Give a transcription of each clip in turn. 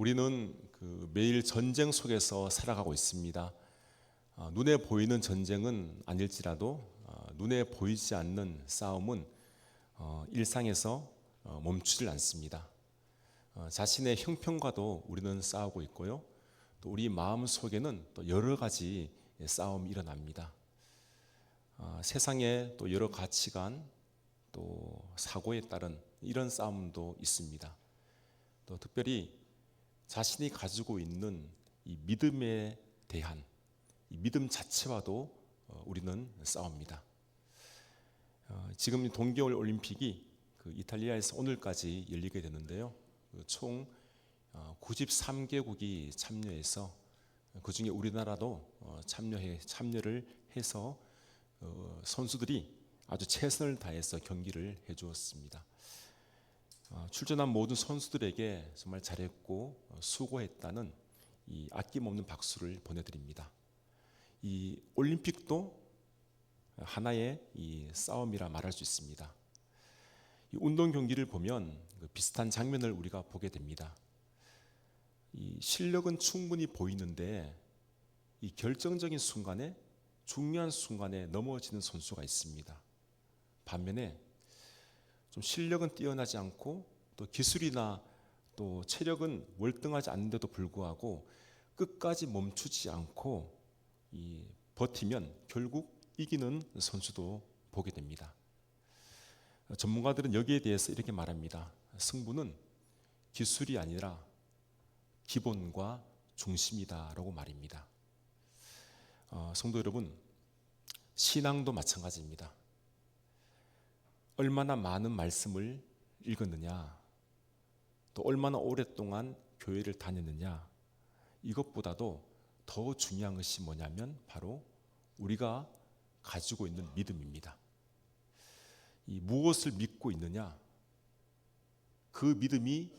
우리는 매일 전쟁 속에서 살아가고 있습니다. 눈에 보이는 전쟁은 아닐지라도 눈에 보이지 않는 싸움은 일상에서 멈추질 않습니다. 자신의 형편과도 우리는 싸우고 있고요. 또 우리 마음 속에는 또 여러 가지 싸움이 일어납니다. 세상에 또 여러 가치관, 또 사고에 따른 이런 싸움도 있습니다. 또 특별히 자신이 가지고 있는 이 믿음에 대한 이 믿음 자체와도 우리는 싸웁니다. 지금 동계올 올림픽이 이탈리아에서 오늘까지 열리게 되는데요. 총 93개국이 참여해서 그 중에 우리나라도 참여를 해서 선수들이 아주 최선을 다해서 경기를 해주었습니다. 출전한 모든 선수들에게 정말 잘했고 수고했다는 이 아낌없는 박수를 보내드립니다. 이 올림픽도 하나의 이 싸움이라 말할 수 있습니다. 이 운동 경기를 보면 비슷한 장면을 우리가 보게 됩니다. 이 실력은 충분히 보이는데 이 결정적인 순간에 중요한 순간에 넘어지는 선수가 있습니다. 반면에 좀 실력은 뛰어나지 않고 또 기술이나 또 체력은 월등하지 않는데도 불구하고 끝까지 멈추지 않고 버티면 결국 이기는 선수도 보게 됩니다. 전문가들은 여기에 대해서 이렇게 말합니다. 승부는 기술이 아니라 기본과 중심이다라고 말입니다. 성도 여러분, 신앙도 마찬가지입니다. 얼마나 많은 말씀을 읽었느냐, 또 얼마나 오랫동안 교회를 다녔느냐, 이것보다도 더 중요한 것이 뭐냐면 바로 우리가 가지고 있는 믿음입니다. 이 무엇을 믿고 있느냐, 그 믿음이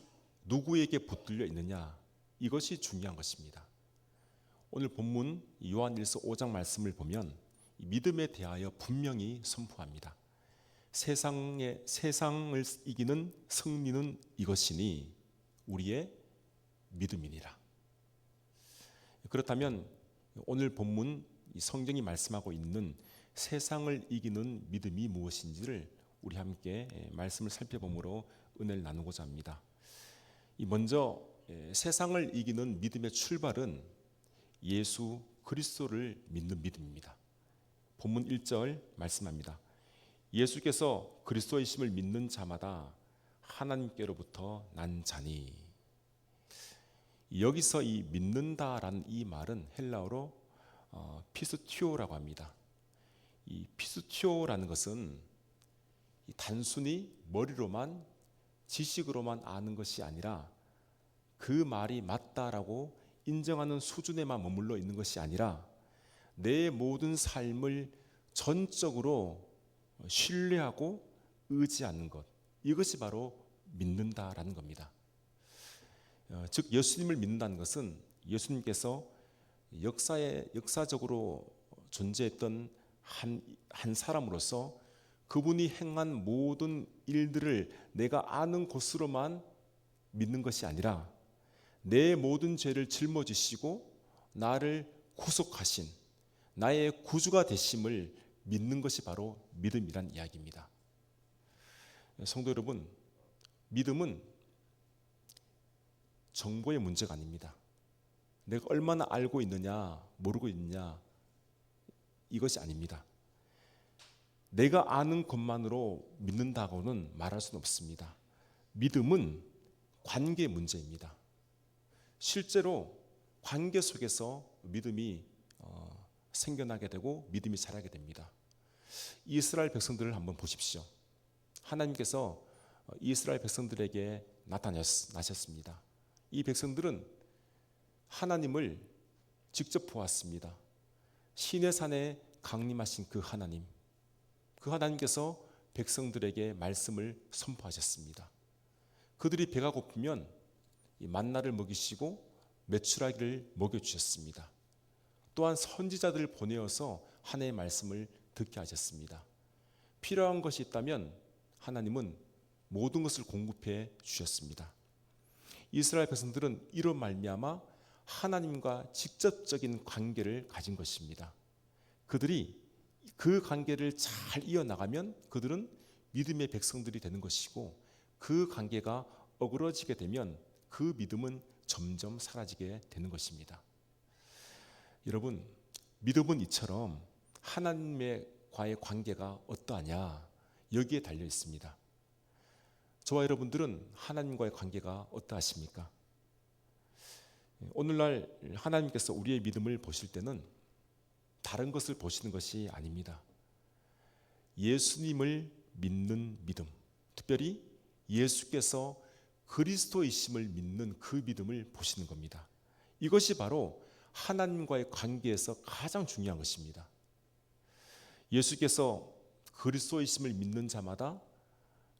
누구에게 붙들려 있느냐, 이것이 중요한 것입니다. 오늘 본문 요한일서 5장 말씀을 보면 믿음에 대하여 분명히 선포합니다. 세상을 이기는 승리는 이것이니 우리의 믿음이니라. 그렇다면 오늘 본문 성경이 말씀하고 있는 세상을 이기는 믿음이 무엇인지를 우리 함께 말씀을 살펴보므로 은혜를 나누고자 합니다. 먼저 세상을 이기는 믿음의 출발은 예수 그리스도를 믿는 믿음입니다. 본문 1절 말씀합니다. 예수께서 그리스도이심을 믿는 자마다 하나님께로부터 난 자니. 여기서 이 믿는다라는 이 말은 헬라어로 피스티오라고 합니다. 이 피스티오라는 것은 단순히 머리로만 지식으로만 아는 것이 아니라 그 말이 맞다라고 인정하는 수준에만 머물러 있는 것이 아니라 내 모든 삶을 전적으로 신뢰하고 의지하는 것, 이것이 바로 믿는다라는 겁니다. 즉 예수님을 믿는다는 것은 예수님께서 역사적으로 존재했던 한 사람으로서 그분이 행한 모든 일들을 내가 아는 것으로만 믿는 것이 아니라 내 모든 죄를 짊어지시고 나를 구속하신 나의 구주가 되심을 믿는 것이 바로 믿음이란 이야기입니다. 성도 여러분, 믿음은 정보의 문제가 아닙니다. 내가 얼마나 알고 있느냐, 모르고 있느냐, 이것이 아닙니다. 내가 아는 것만으로 믿는다고는 말할 수는 없습니다. 믿음은 관계 문제입니다. 실제로 관계 속에서 믿음이 생겨나게 되고 믿음이 자라게 됩니다. 이스라엘 백성들을 한번 보십시오. 하나님께서 이스라엘 백성들에게 나타나셨습니다. 이 백성들은 하나님을 직접 보았습니다. 시내산에 강림하신 그 하나님께서 백성들에게 말씀을 선포하셨습니다. 그들이 배가 고프면 이 만나를 먹이시고 메추라기를 먹여주셨습니다. 또한 선지자들을 보내어서 하나님의 말씀을 듣게 하셨습니다. 필요한 것이 있다면 하나님은 모든 것을 공급해 주셨습니다. 이스라엘 백성들은 이로 말미암아 하나님과 직접적인 관계를 가진 것입니다. 그들이 그 관계를 잘 이어나가면 그들은 믿음의 백성들이 되는 것이고, 그 관계가 어그러지게 되면 그 믿음은 점점 사라지게 되는 것입니다. 여러분, 믿음은 이처럼 하나님과의 관계가 어떠하냐, 여기에 달려 있습니다. 저와 여러분들은 하나님과의 관계가 어떠하십니까? 오늘날 하나님께서 우리의 믿음을 보실 때는 다른 것을 보시는 것이 아닙니다. 예수님을 믿는 믿음, 특별히 예수께서 그리스도이심을 믿는 그 믿음을 보시는 겁니다. 이것이 바로 하나님과의 관계에서 가장 중요한 것입니다. 예수께서 그리스도이심을 믿는 자마다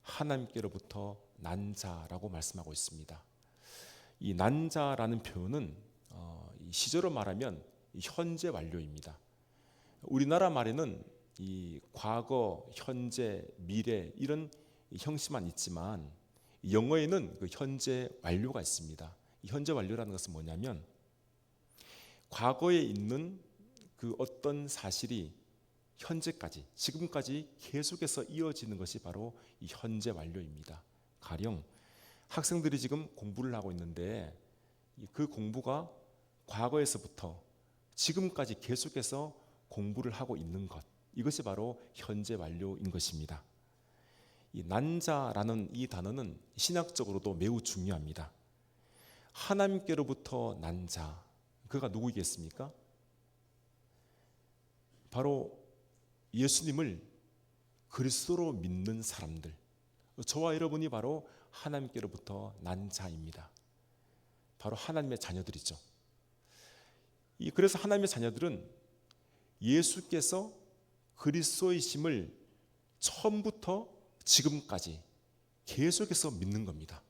하나님께로부터 난 자라고 말씀하고 있습니다. 이 난 자라는 표현은 시제로 말하면 현재 완료입니다. 우리나라 말에는 이 과거, 현재, 미래 이런 형식만 있지만 영어에는 그 현재 완료가 있습니다. 이 현재 완료라는 것은 뭐냐면 과거에 있는 그 어떤 사실이 현재까지, 지금까지 계속해서 이어지는 것이 바로 이 현재 완료입니다. 가령 학생들이 지금 공부를 하고 있는데 그 공부가 과거에서부터 지금까지 계속해서 공부를 하고 있는 것, 이것이 바로 현재 완료인 것입니다. 이 난자라는 이 단어는 신학적으로도 매우 중요합니다. 하나님께로부터 난 자, 그가 누구이겠습니까? 바로 예수님을 그리스도로 믿는 사람들, 저와 여러분이 바로 하나님께로부터 난 자입니다. 바로 하나님의 자녀들이죠. 그래서 하나님의 자녀들은 예수께서 그리스도이심을 처음부터 지금까지 계속해서 믿는 겁니다.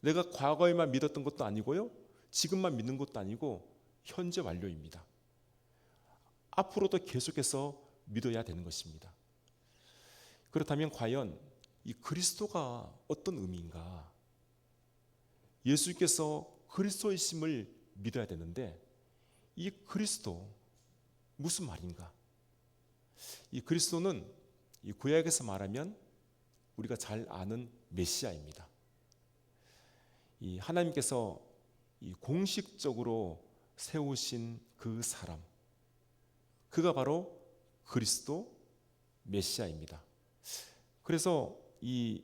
내가 과거에만 믿었던 것도 아니고요, 지금만 믿는 것도 아니고 현재 완료입니다. 앞으로도 계속해서 믿어야 되는 것입니다. 그렇다면 과연 이 그리스도가 어떤 의미인가? 예수께서 그리스도이심을 믿어야 되는데 이 그리스도 무슨 말인가? 이 그리스도는 이 구약에서 말하면 우리가 잘 아는 메시아입니다. 이 하나님께서 이 공식적으로 세우신 그 사람, 그가 바로 그리스도 메시아입니다. 그래서 이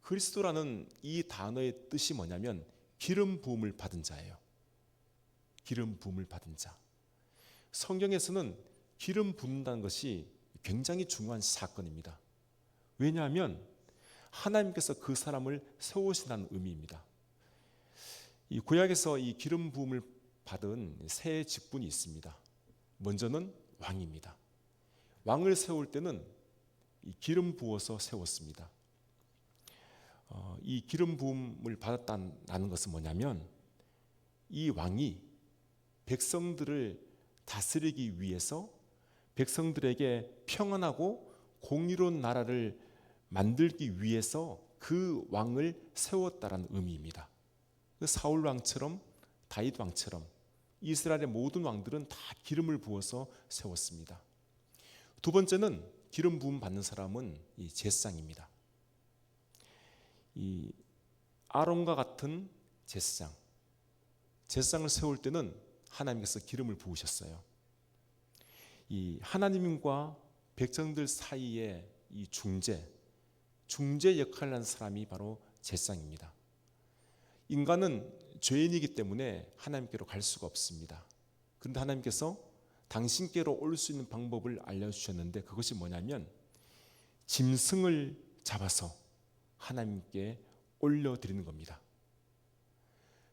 그리스도라는 이 단어의 뜻이 뭐냐면 기름 부음을 받은 자예요. 기름 부음을 받은 자. 성경에서는 기름 붓는다는 것이 굉장히 중요한 사건입니다. 왜냐하면 하나님께서 그 사람을 세우신다는 의미입니다. 이 구약에서 이 기름 부음을 받은 세 직분이 있습니다. 먼저는 왕입니다. 왕을 세울 때는 이 기름 부어서 세웠습니다. 이 기름 부음을 받았다는 것은 뭐냐면 이 왕이 백성들을 다스리기 위해서 백성들에게 평안하고 공의로운 나라를 만들기 위해서 그 왕을 세웠다라는 의미입니다. 사울 왕처럼 다윗 왕처럼 이스라엘의 모든 왕들은 다 기름을 부어서 세웠습니다. 두 번째는 기름 부음 받는 사람은 이 제사장입니다. 이 아론과 같은 제사장을 세울 때는 하나님께서 기름을 부으셨어요. 이 하나님과 백성들 사이에 이 중재 역할을 하는 사람이 바로 제사장입니다. 인간은 죄인이기 때문에 하나님께로 갈 수가 없습니다. 그런데 하나님께서 당신께로 올 수 있는 방법을 알려주셨는데 그것이 뭐냐면 짐승을 잡아서 하나님께 올려드리는 겁니다.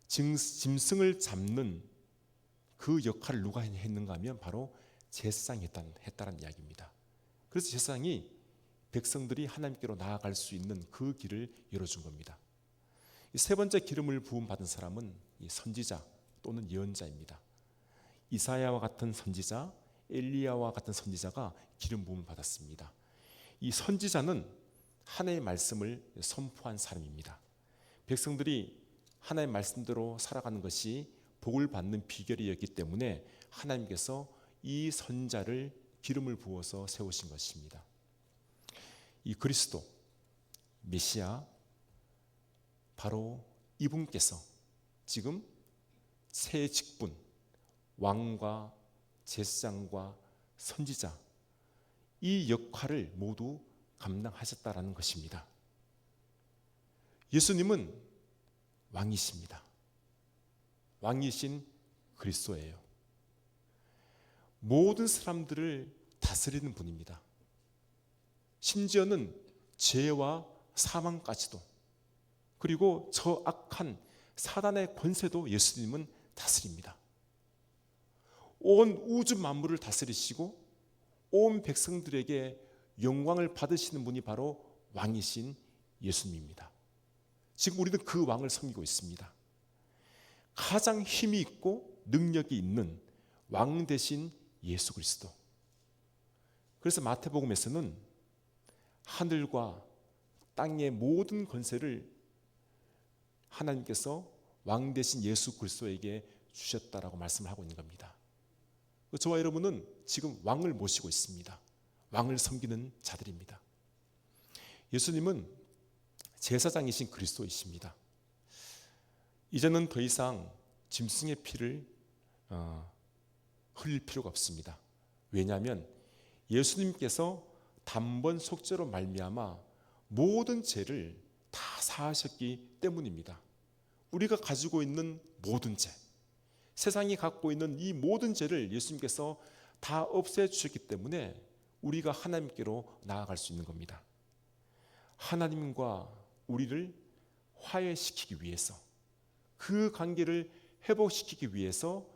짐승을 잡는 그 역할을 누가 했는가 하면 바로 제사장이 했다는 이야기입니다. 그래서 제사장이 백성들이 하나님께로 나아갈 수 있는 그 길을 열어준 겁니다. 세 번째 기름을 부음 받은 사람은 이 선지자 또는 예언자입니다. 이사야와 같은 선지자, 엘리야와 같은 선지자가 기름 부음을 받았습니다. 이 선지자는 하나님의 말씀을 선포한 사람입니다. 백성들이 하나님의 말씀대로 살아가는 것이 복을 받는 비결이었기 때문에 하나님께서 이 선자를 기름을 부어서 세우신 것입니다. 이 그리스도 메시아, 바로 이분께서 지금 세 직분, 왕과 제사장과 선지자, 이 역할을 모두 감당하셨다라는 것입니다. 예수님은 왕이십니다. 왕이신 그리스도예요. 모든 사람들을 다스리는 분입니다. 심지어는 죄와 사망까지도, 그리고 저 악한 사단의 권세도 예수님은 다스립니다. 온 우주 만물을 다스리시고 온 백성들에게 영광을 받으시는 분이 바로 왕이신 예수님입니다. 지금 우리는 그 왕을 섬기고 있습니다. 가장 힘이 있고 능력이 있는 왕 대신 예수 그리스도. 그래서 마태복음에서는 하늘과 땅의 모든 권세를 하나님께서 왕 대신 예수 그리스도에게 주셨다라고 말씀을 하고 있는 겁니다. 저와 여러분은 지금 왕을 모시고 있습니다. 왕을 섬기는 자들입니다. 예수님은 제사장이신 그리스도이십니다. 이제는 더 이상 짐승의 피를 흘릴 필요가 없습니다. 왜냐하면 예수님께서 단번 속죄로 말미암아 모든 죄를 다 사하셨기 때문입니다. 우리가 가지고 있는 모든 죄, 세상이 갖고 있는 이 모든 죄를 예수님께서 다 없애주셨기 때문에 우리가 하나님께로 나아갈 수 있는 겁니다. 하나님과 우리를 화해시키기 위해서, 그 관계를 회복시키기 위해서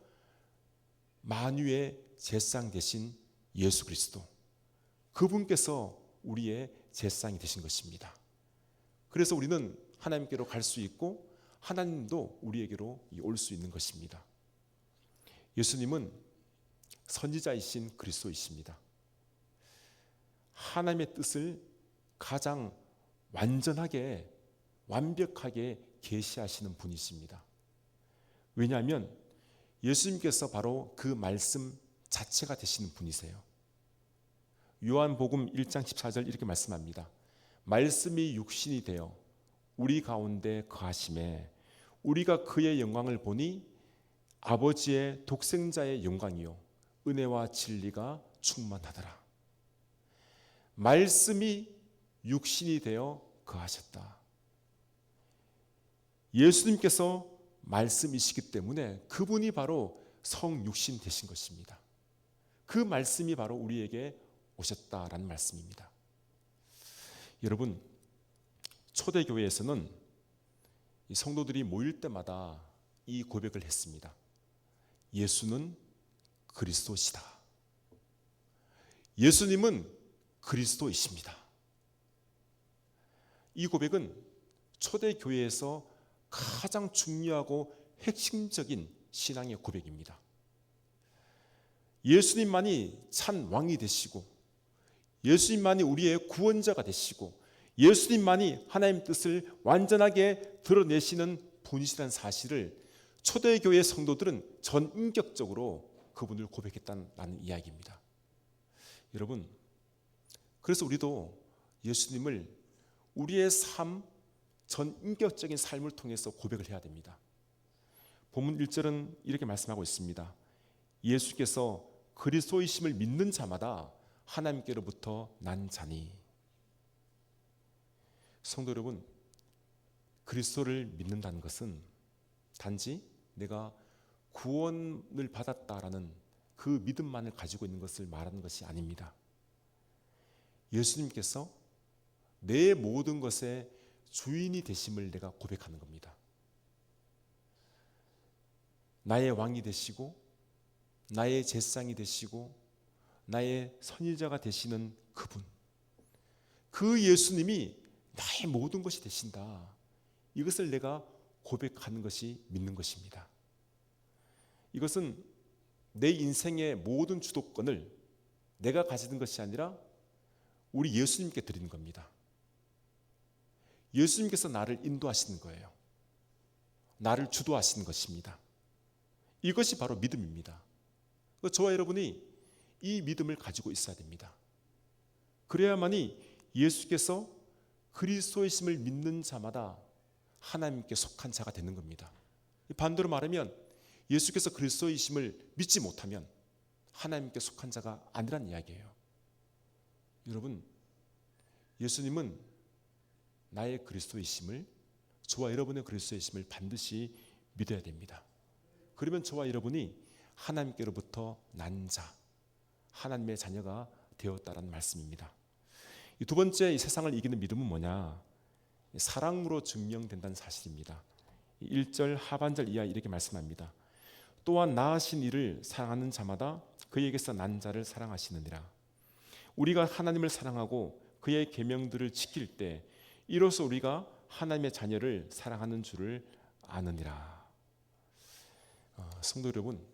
만유의 제사장 되신 예수 그리스도, 그분께서 우리의 제사장이 되신 것입니다. 그래서 우리는 하나님께로 갈 수 있고 하나님도 우리에게로 올 수 있는 것입니다. 예수님은 선지자이신 그리스도이십니다. 하나님의 뜻을 가장 완전하게, 완벽하게 계시하시는 분이십니다. 왜냐하면 예수님께서 바로 그 말씀 자체가 되시는 분이세요. 요한복음 1장 14절 이렇게 말씀합니다. 말씀이 육신이 되어 우리 가운데 거하심에 우리가 그의 영광을 보니 아버지의 독생자의 영광이요 은혜와 진리가 충만하더라. 말씀이 육신이 되어 거하셨다. 예수님께서 말씀이시기 때문에 그분이 바로 성육신 되신 것입니다. 그 말씀이 바로 우리에게 오셨다라는 말씀입니다. 여러분, 초대교회에서는 이 성도들이 모일 때마다 이 고백을 했습니다. 예수는 그리스도시다. 예수님은 그리스도이십니다. 이 고백은 초대교회에서 가장 중요하고 핵심적인 신앙의 고백입니다. 예수님만이 참 왕이 되시고, 예수님만이 우리의 구원자가 되시고, 예수님만이 하나님 뜻을 완전하게 드러내시는 분이시라는 사실을 초대교회 성도들은 전인격적으로 그분을 고백했다는 이야기입니다. 여러분, 그래서 우리도 예수님을 우리의 삶, 전인격적인 삶을 통해서 고백을 해야 됩니다. 본문 1절은 이렇게 말씀하고 있습니다. 예수께서 그리스도이심을 믿는 자마다 하나님께로부터 난 자니. 성도 여러분, 그리스도를 믿는다는 것은 단지 내가 구원을 받았다라는 그 믿음만을 가지고 있는 것을 말하는 것이 아닙니다. 예수님께서 내 모든 것의 주인이 되심을 내가 고백하는 겁니다. 나의 왕이 되시고, 나의 제사장이 되시고, 나의 선지자가 되시는 그분, 그 예수님이 나의 모든 것이 되신다. 이것을 내가 고백하는 것이 믿는 것입니다. 이것은 내 인생의 모든 주도권을 내가 가지는 것이 아니라 우리 예수님께 드리는 겁니다. 예수님께서 나를 인도하시는 거예요. 나를 주도하시는 것입니다. 이것이 바로 믿음입니다. 저와 여러분이 이 믿음을 가지고 있어야 됩니다. 그래야만이 예수께서 그리스도이심을 믿는 자마다 하나님께 속한 자가 되는 겁니다. 반대로 말하면 예수께서 그리스도이심을 믿지 못하면 하나님께 속한 자가 아니란 이야기예요. 여러분, 예수님은 나의 그리스도이심을, 저와 여러분의 그리스도이심을 반드시 믿어야 됩니다. 그러면 저와 여러분이 하나님께로부터 난 자, 하나님의 자녀가 되었다라는 말씀입니다. 이 두 번째, 이 세상을 이기는 믿음은 뭐냐? 사랑으로 증명된다는 사실입니다. 1절 하반절 이하 이렇게 말씀합니다. 또한 낳으신 이를 사랑하는 자마다 그에게서 난 자를 사랑하시느니라. 우리가 하나님을 사랑하고 그의 계명들을 지킬 때 이로써 우리가 하나님의 자녀를 사랑하는 줄을 아느니라. 성도 여러분,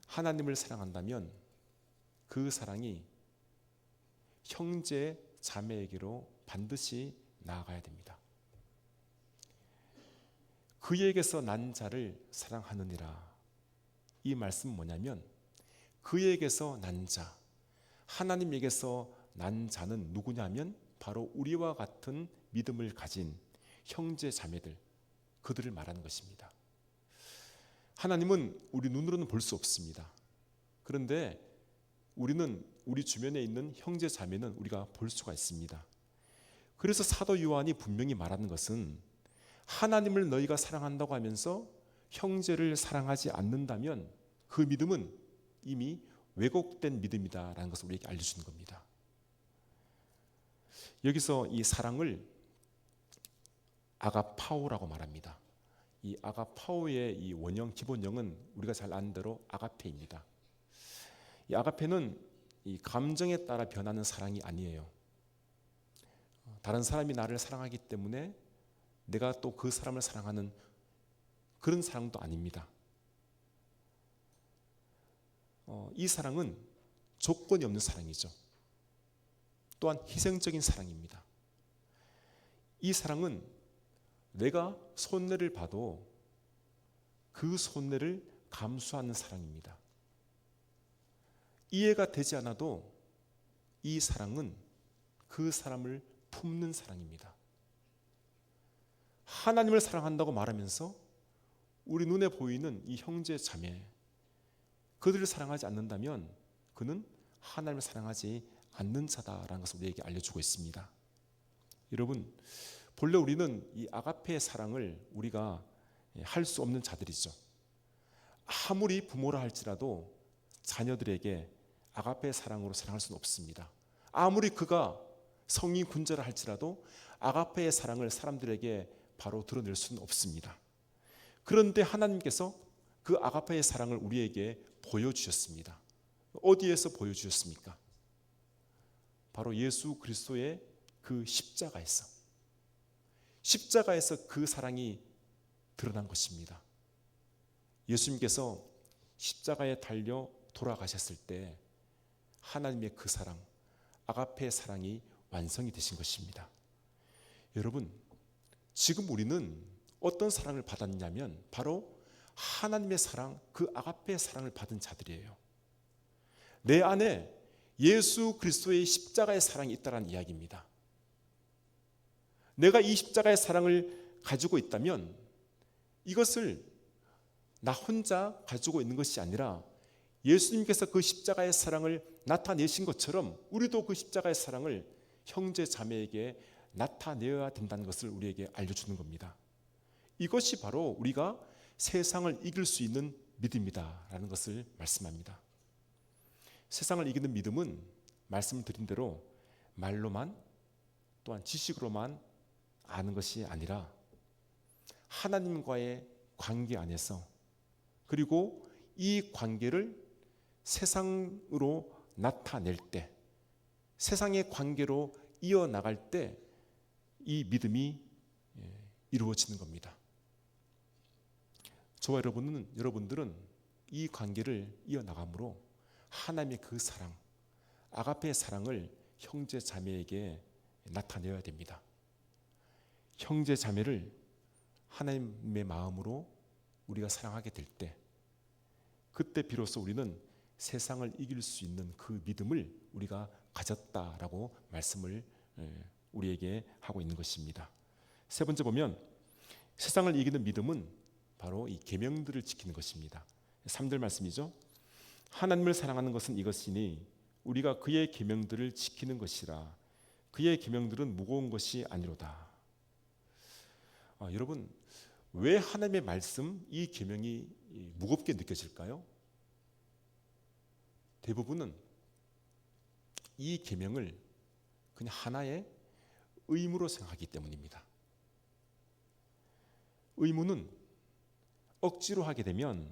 하나님을 사랑한다면 그 사랑이 형제 자매에게로 반드시 나아가야 됩니다. 그에게서 난 자를 사랑하느니라. 이 말씀은 뭐냐면 그에게서 난 자, 하나님에게서 난 자는 누구냐면 바로 우리와 같은 믿음을 가진 형제 자매들, 그들을 말하는 것입니다. 하나님은 우리 눈으로는 볼 수 없습니다. 그런데 우리 주변에 있는 형제 자매는 우리가 볼 수가 있습니다. 그래서 사도 요한이 분명히 말하는 것은 하나님을 너희가 사랑한다고 하면서 형제를 사랑하지 않는다면 그 믿음은 이미 왜곡된 믿음이다라는 것을 우리에게 알려주는 겁니다. 여기서 이 사랑을 아가파오라고 말합니다. 이 아가파오의 이 원형, 기본형은 우리가 잘 아는 대로 아가페입니다. 이 아가페는 이 감정에 따라 변하는 사랑이 아니에요. 다른 사람이 나를 사랑하기 때문에 내가 또 그 사람을 사랑하는 그런 사랑도 아닙니다. 이 사랑은 조건이 없는 사랑이죠. 또한 희생적인 사랑입니다. 이 사랑은 내가 손해를 봐도 그 손해를 감수하는 사랑입니다. 이해가 되지 않아도 이 사랑은 그 사람을 품는 사랑입니다. 하나님을 사랑한다고 말하면서 우리 눈에 보이는 이 형제 자매, 그들을 사랑하지 않는다면 그는 하나님을 사랑하지 않는 자다라는 것을 우리에게 알려주고 있습니다. 여러분, 본래 우리는 이 아가페의 사랑을 우리가 할 수 없는 자들이죠. 아무리 부모라 할지라도 자녀들에게 아가페의 사랑으로 사랑할 수는 없습니다. 아무리 그가 성인 군자라 할지라도 아가페의 사랑을 사람들에게 바로 드러낼 수는 없습니다. 그런데 하나님께서 그 아가페의 사랑을 우리에게 보여주셨습니다. 어디에서 보여주셨습니까? 바로 예수 그리스도의 그 십자가에서 그 사랑이 드러난 것입니다. 예수님께서 십자가에 달려 돌아가셨을 때 하나님의 그 사랑, 아가페의 사랑이 완성이 되신 것입니다. 여러분, 지금 우리는 어떤 사랑을 받았냐면 바로 하나님의 사랑, 그 아가페의 사랑을 받은 자들이에요. 내 안에 예수 그리스도의 십자가의 사랑이 있다는 이야기입니다. 내가 이 십자가의 사랑을 가지고 있다면 이것을 나 혼자 가지고 있는 것이 아니라 예수님께서 그 십자가의 사랑을 나타내신 것처럼 우리도 그 십자가의 사랑을 형제 자매에게 나타내어야 된다는 것을 우리에게 알려주는 겁니다. 이것이 바로 우리가 세상을 이길 수 있는 믿음이다라는 것을 말씀합니다. 세상을 이기는 믿음은 말씀드린 대로 말로만 또한 지식으로만 아는 것이 아니라 하나님과의 관계 안에서, 그리고 이 관계를 세상으로 나타낼 때, 세상의 관계로 이어나갈 때 이 믿음이 이루어지는 겁니다. 저와 여러분들은 이 관계를 이어나감으로 하나님의 그 사랑, 아가페의 사랑을 형제 자매에게 나타내어야 됩니다. 형제 자매를 하나님의 마음으로 우리가 사랑하게 될 때, 그때 비로소 우리는 세상을 이길 수 있는 그 믿음을 우리가 가졌다라고 말씀을 우리에게 하고 있는 것입니다. 세 번째 보면 세상을 이기는 믿음은 바로 이 계명들을 지키는 것입니다. 3절 말씀이죠. 하나님을 사랑하는 것은 이것이니 우리가 그의 계명들을 지키는 것이라. 그의 계명들은 무거운 것이 아니로다. 여러분, 왜 하나님의 말씀, 이 계명이 무겁게 느껴질까요? 대부분은 이 계명을 그냥 하나의 의무로 생각하기 때문입니다. 의무는 억지로 하게 되면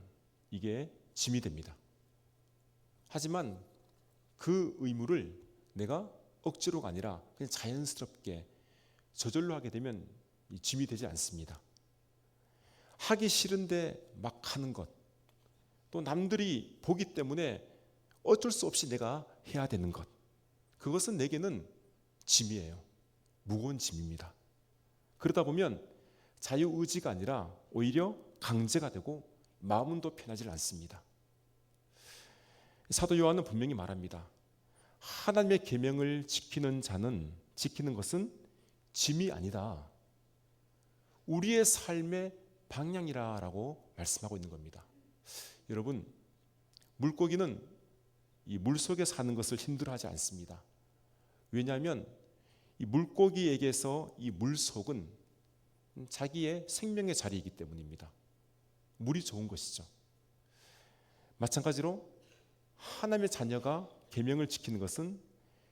이게 짐이 됩니다. 하지만 그 의무를 내가 억지로가 아니라 그냥 자연스럽게 저절로 하게 되면 짐이 되지 않습니다. 하기 싫은데 막 하는 것, 또 남들이 보기 때문에 어쩔 수 없이 내가 해야 되는 것, 그것은 내게는 짐이에요. 무거운 짐입니다. 그러다 보면 자유의지가 아니라 오히려 강제가 되고 마음은 더 편하지 않습니다. 사도 요한은 분명히 말합니다. 하나님의 계명을 지키는 자는, 지키는 것은 짐이 아니다, 우리의 삶의 방향이라고 말씀하고 있는 겁니다. 여러분, 물고기는 이 물속에 사는 것을 힘들어하지 않습니다. 왜냐하면 이 물고기에게서 이 물속은 자기의 생명의 자리이기 때문입니다. 물이 좋은 것이죠. 마찬가지로 하나님의 자녀가 계명을 지키는 것은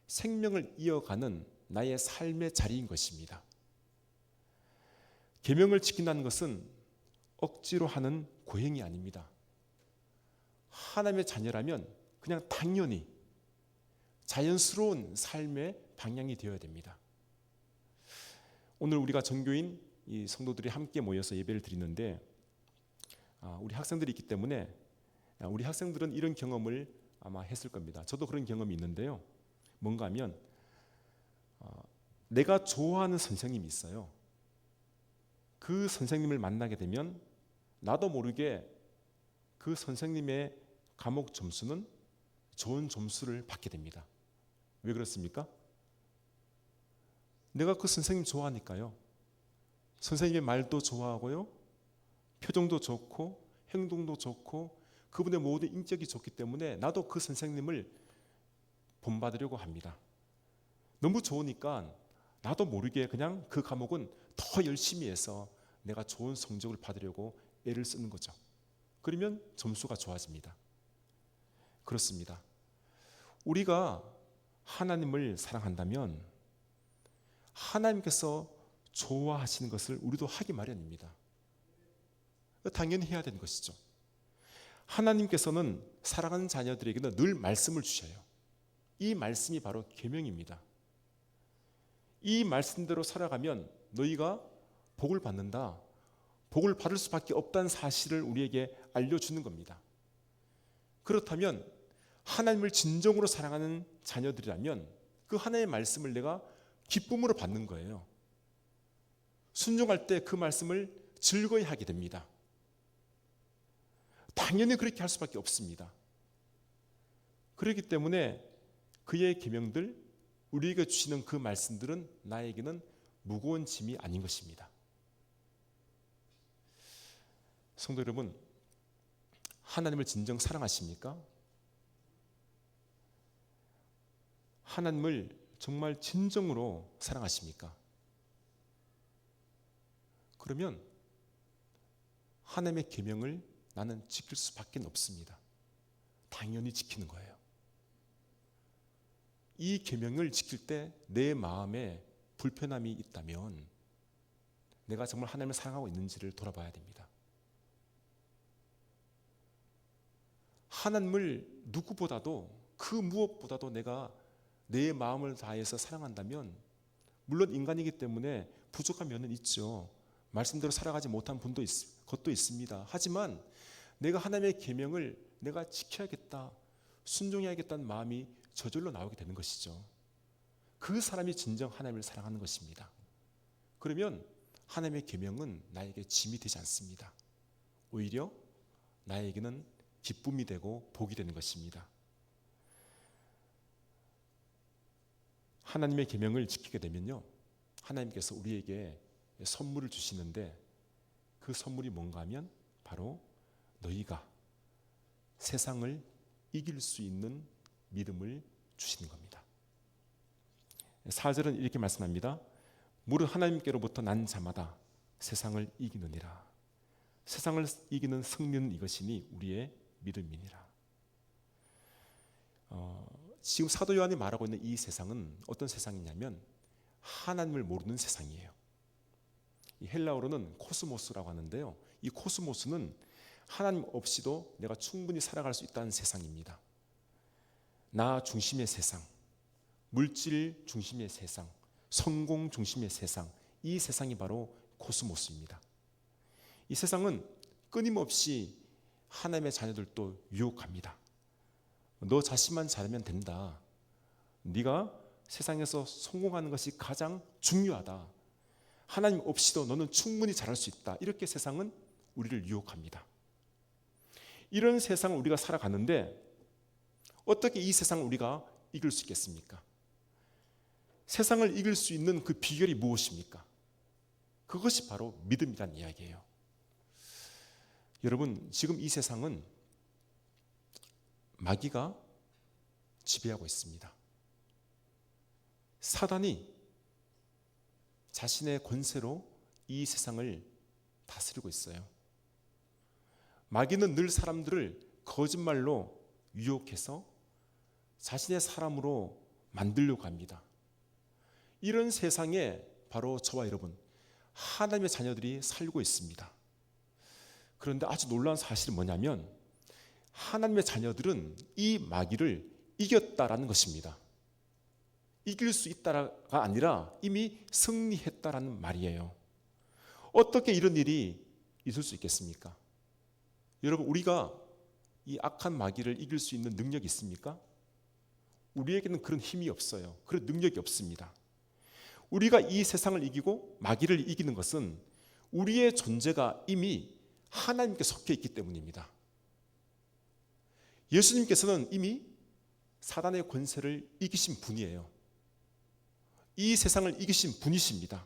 생명을 이어가는 나의 삶의 자리인 것입니다. 계명을 지킨다는 것은 억지로 하는 고행이 아닙니다. 하나님의 자녀라면 그냥 당연히 자연스러운 삶의 방향이 되어야 됩니다. 오늘 우리가 전교인 이 성도들이 함께 모여서 예배를 드리는데 우리 학생들이 있기 때문에 우리 학생들은 이런 경험을 아마 했을 겁니다. 저도 그런 경험이 있는데요. 뭔가 하면 내가 좋아하는 선생님이 있어요. 그 선생님을 만나게 되면 나도 모르게 그 선생님의 과목 점수는 좋은 점수를 받게 됩니다. 왜 그렇습니까? 내가 그 선생님 좋아하니까요. 선생님의 말도 좋아하고요, 표정도 좋고 행동도 좋고 그분의 모든 인격이 좋기 때문에 나도 그 선생님을 본받으려고 합니다. 너무 좋으니까 나도 모르게 그냥 그 과목은 더 열심히 해서 내가 좋은 성적을 받으려고 애를 쓰는 거죠. 그러면 점수가 좋아집니다. 그렇습니다. 우리가 하나님을 사랑한다면 하나님께서 좋아하시는 것을 우리도 하기 마련입니다. 당연히 해야 되는 것이죠. 하나님께서는 사랑하는 자녀들에게는 늘 말씀을 주셔요. 이 말씀이 바로 계명입니다. 이 말씀대로 살아가면 너희가 복을 받는다, 복을 받을 수밖에 없다는 사실을 우리에게 알려주는 겁니다. 그렇다면 하나님을 진정으로 사랑하는 자녀들이라면 그 하나님의 말씀을 내가 기쁨으로 받는 거예요. 순종할 때 그 말씀을 즐거이 하게 됩니다. 당연히 그렇게 할 수밖에 없습니다. 그렇기 때문에 그의 계명들, 우리에게 주시는 그 말씀들은 나에게는 무거운 짐이 아닌 것입니다. 성도 여러분, 하나님을 진정 사랑하십니까? 하나님을 정말 진정으로 사랑하십니까? 그러면 하나님의 계명을 나는 지킬 수밖에 없습니다. 당연히 지키는 거예요. 이 계명을 지킬 때 내 마음에 불편함이 있다면 내가 정말 하나님을 사랑하고 있는지를 돌아봐야 됩니다. 하나님을 누구보다도 그 무엇보다도 내가 내 마음을 다해서 사랑한다면 물론 인간이기 때문에 부족한 면은 있죠. 말씀대로 살아가지 못한 것도 있습니다. 하지만 내가 하나님의 계명을 내가 지켜야겠다, 순종해야겠다는 마음이 저절로 나오게 되는 것이죠. 그 사람이 진정 하나님을 사랑하는 것입니다. 그러면 하나님의 계명은 나에게 짐이 되지 않습니다. 오히려 나에게는 기쁨이 되고 복이 되는 것입니다. 하나님의 계명을 지키게 되면요, 하나님께서 우리에게 선물을 주시는데 그 선물이 뭔가 하면 바로 너희가 세상을 이길 수 있는 믿음을 주시는 겁니다. 4절은 이렇게 말씀합니다. 무릇 하나님께로부터 난 자마다 세상을 이기느니라. 세상을 이기는 승리는 이것이니 우리의 믿음이니라. 지금 사도 요한이 말하고 있는 이 세상은 어떤 세상이냐면 하나님을 모르는 세상이에요. 이 헬라어로는 코스모스라고 하는데요, 이 코스모스는 하나님 없이도 내가 충분히 살아갈 수 있다는 세상입니다. 나 중심의 세상, 물질 중심의 세상, 성공 중심의 세상, 이 세상이 바로 코스모스입니다. 이 세상은 끊임없이 하나님의 자녀들도 유혹합니다. 너 자신만 잘하면 된다. 네가 세상에서 성공하는 것이 가장 중요하다. 하나님 없이도 너는 충분히 잘할 수 있다. 이렇게 세상은 우리를 유혹합니다. 이런 세상을 우리가 살아가는데 어떻게 이 세상을 우리가 이길 수 있겠습니까? 세상을 이길 수 있는 그 비결이 무엇입니까? 그것이 바로 믿음이란 이야기예요. 여러분, 지금 이 세상은 마귀가 지배하고 있습니다. 사단이 자신의 권세로 이 세상을 다스리고 있어요. 마귀는 늘 사람들을 거짓말로 유혹해서 자신의 사람으로 만들려고 합니다. 이런 세상에 바로 저와 여러분, 하나님의 자녀들이 살고 있습니다. 그런데 아주 놀라운 사실은 뭐냐면 하나님의 자녀들은 이 마귀를 이겼다라는 것입니다. 이길 수 있다가 아니라 이미 승리했다라는 말이에요. 어떻게 이런 일이 있을 수 있겠습니까? 여러분, 우리가 이 악한 마귀를 이길 수 있는 능력이 있습니까? 우리에게는 그런 힘이 없어요. 그런 능력이 없습니다. 우리가 이 세상을 이기고 마귀를 이기는 것은 우리의 존재가 이미 하나님께 속해 있기 때문입니다. 예수님께서는 이미 사단의 권세를 이기신 분이에요. 이 세상을 이기신 분이십니다.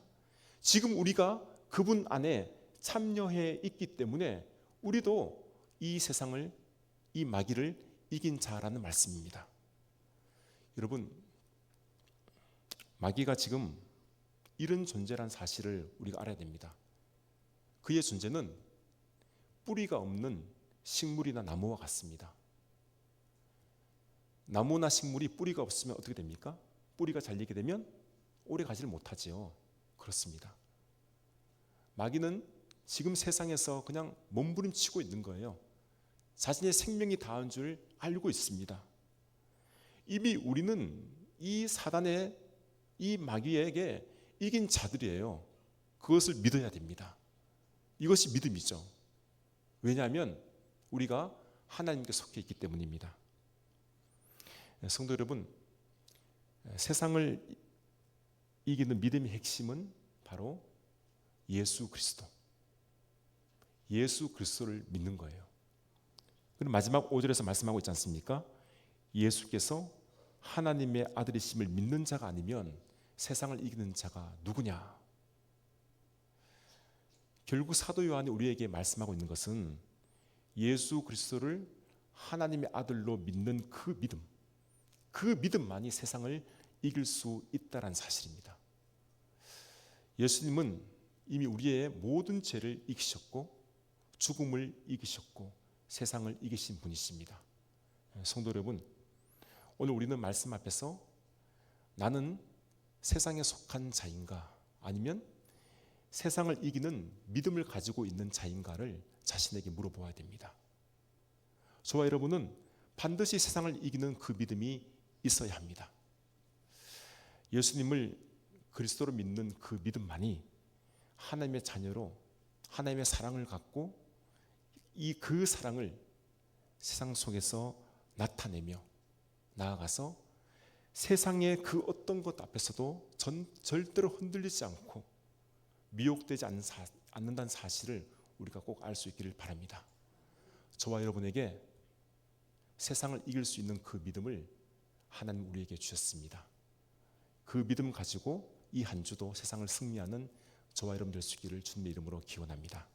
지금 우리가 그분 안에 참여해 있기 때문에 우리도 이 세상을, 이 마귀를 이긴 자라는 말씀입니다. 여러분, 마귀가 지금 이런 존재란 사실을 우리가 알아야 됩니다. 그의 존재는 뿌리가 없는 식물이나 나무와 같습니다. 나무나 식물이 뿌리가 없으면 어떻게 됩니까? 뿌리가 잘리게 되면 오래 가지를 못하지요. 그렇습니다. 마귀는 지금 세상에서 그냥 몸부림치고 있는 거예요. 자신의 생명이 닿은 줄 알고 있습니다. 이미 우리는 이 사단의, 이 마귀에게 이긴 자들이에요. 그것을 믿어야 됩니다. 이것이 믿음이죠. 왜냐하면 우리가 하나님께 속해 있기 때문입니다. 성도 여러분, 세상을 이기는 믿음의 핵심은 바로 예수 그리스도, 예수 그리스도를 믿는 거예요. 그럼 마지막 5절에서 말씀하고 있지 않습니까? 예수께서 하나님의 아들이심을 믿는 자가 아니면 세상을 이기는 자가 누구냐? 결국 사도 요한이 우리에게 말씀하고 있는 것은 예수 그리스도를 하나님의 아들로 믿는 그 믿음만이 세상을 이길 수 있다는 사실입니다. 예수님은 이미 우리의 모든 죄를 이기셨고 죽음을 이기셨고 세상을 이기신 분이십니다. 성도 여러분, 오늘 우리는 말씀 앞에서 나는 세상에 속한 자인가 아니면 세상을 이기는 믿음을 가지고 있는 자인가를 자신에게 물어보아야 됩니다. 저와 여러분은 반드시 세상을 이기는 그 믿음이 있어야 합니다. 예수님을 그리스도로 믿는 그 믿음만이 하나님의 자녀로 하나님의 사랑을 갖고 그 사랑을 세상 속에서 나타내며 나아가서 세상의 그 어떤 것 앞에서도 절대로 흔들리지 않고 미혹되지 않는다는 사실을 우리가 꼭 알 수 있기를 바랍니다. 저와 여러분에게 세상을 이길 수 있는 그 믿음을 하나님 우리에게 주셨습니다. 그 믿음 가지고 이 한 주도 세상을 승리하는 저와 여러분 될 수 있기를 주님의 이름으로 기원합니다.